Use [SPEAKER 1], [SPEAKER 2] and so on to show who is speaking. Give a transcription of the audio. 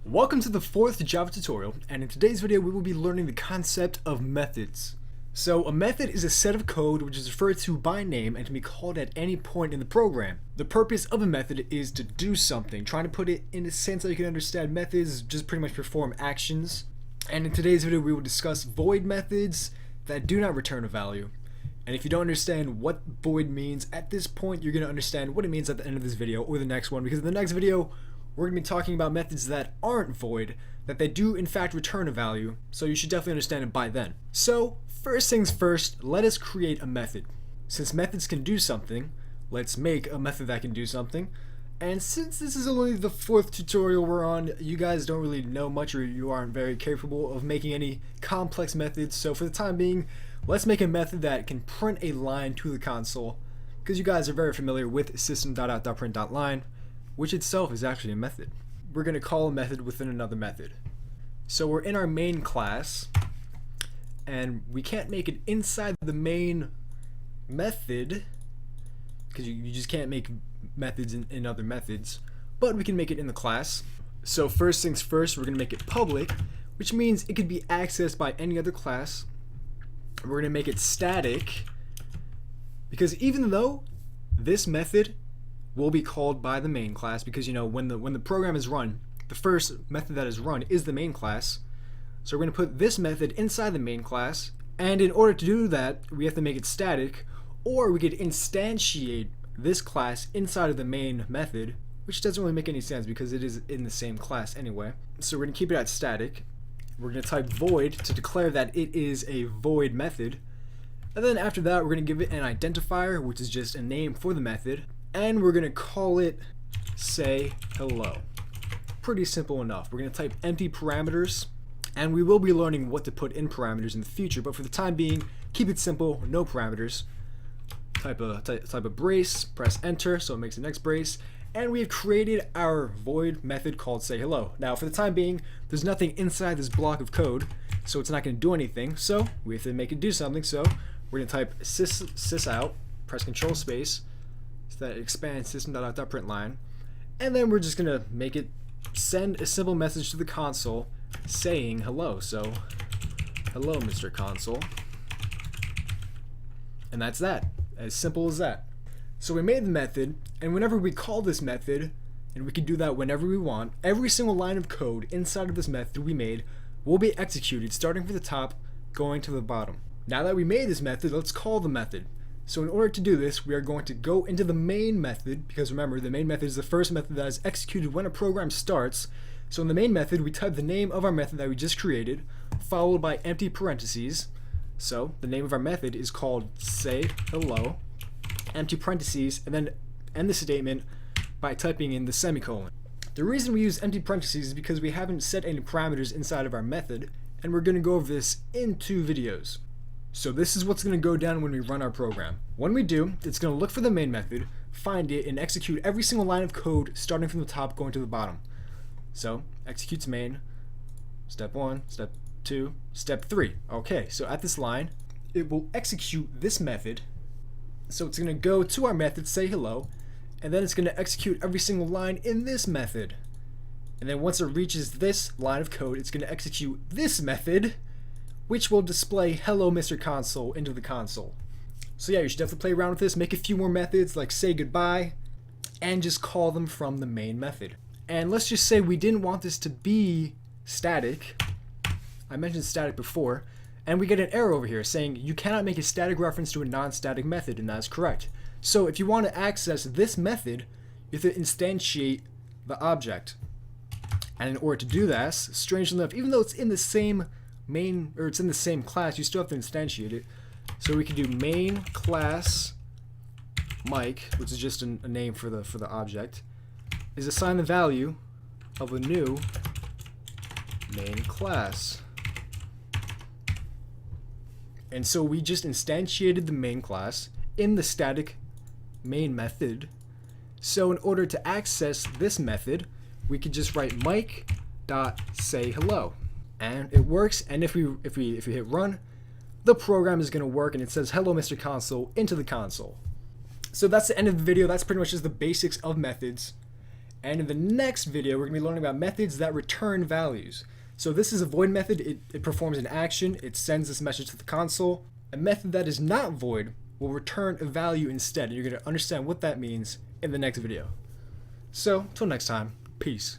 [SPEAKER 1] Welcome to the fourth Java tutorial, and in today's video we will be learning the concept of methods. So a method is a set of code which is referred to by name and can be called at any point in the program. The purpose of a method is to do something, trying to put it in a sense that you can understand. Methods just pretty much perform actions. And in today's video we will discuss void methods that do not return a value. And if you don't understand what void means at this point, you're going to understand what it means at the end of this video or the next one, because in the next video we're going to be talking about methods that aren't void, that they do in fact return a value, so you should definitely understand it by then. So first things first, let us create a method. Since methods can do something, let's make a method that can do something. And since this is only the fourth tutorial we're on, you guys don't really know much, or you aren't very capable of making any complex methods, so for the time being, let's make a method that can print a line to the console, because you guys are very familiar with system.out.print.line, which itself is actually a method. We're going to call a method within another method. So we're in our main class, and we can't make it inside the main method, because you just can't make methods in other methods, but we can make it in the class. So first things first, we're going to make it public, which means it could be accessed by any other class. We're going to make it static, because even though this method will be called by the main class, because when the program is run, the first method that is run is the main class. So we're going to put this method inside the main class, and in order to do that we have to make it static, or we could instantiate this class inside of the main method, which doesn't really make any sense because it is in the same class anyway. So we're going to keep it at static. We're going to type void to declare that it is a void method, and then after that we're going to give it an identifier, which is just a name for the method, and we're going to call it say hello. Pretty simple enough. We're going to type empty parameters, and we will be learning what to put in parameters in the future, but for the time being, keep it simple, no parameters. Type a brace, press enter so it makes the next brace, and we have created our void method called say hello. Now for the time being, there's nothing inside this block of code, so it's not going to do anything, so we have to make it do something. So we're going to type sysout, press control space, so that it expands system.out.println, and then we're just going to make it send a simple message to the console saying hello. So hello Mr. Console, and that's that. As simple as that. So we made the method, and whenever we call this method, and we can do that whenever we want, every single line of code inside of this method we made will be executed starting from the top going to the bottom. Now that we made this method, let's call the method. So in order to do this, we are going to go into the main method, because remember, the main method is the first method that is executed when a program starts. So in the main method, we type the name of our method that we just created, followed by empty parentheses. So the name of our method is called say hello, empty parentheses, and then end the statement by typing in the semicolon. The reason we use empty parentheses is because we haven't set any parameters inside of our method, and we're going to go over this in 2 videos. So this is what's going to go down when we run our program. When we do, it's going to look for the main method, find it, and execute every single line of code starting from the top going to the bottom. So executes main, step 1, step 2, step 3. Okay, so at this line, it will execute this method. So it's going to go to our method, say hello, and then it's going to execute every single line in this method. And then once it reaches this line of code, it's going to execute this method, which will display hello Mr. Console into the console. So yeah, you should definitely play around with this, make a few more methods like say goodbye, and just call them from the main method. And let's just say we didn't want this to be static. I mentioned static before, and we get an error over here saying you cannot make a static reference to a non-static method, and that's correct. So if you want to access this method, you have to instantiate the object. And in order to do that, strangely enough, even though it's in the same it's in the same class, you still have to instantiate it. So we can do main class Mike, which is just a name for the object, is assign the value of a new main class. And so we just instantiated the main class in the static main method. So in order to access this method, we could just write Mike.sayHello, and it works. And if we hit run, the program is going to work, and it says hello Mr. Console into the console. So that's the end of the video. That's pretty much just the basics of methods. And in the next video, we're going to be learning about methods that return values. So this is a void method. It performs an action. It sends this message to the console. A method that is not void will return a value instead. And you're going to understand what that means in the next video. So, till next time, peace.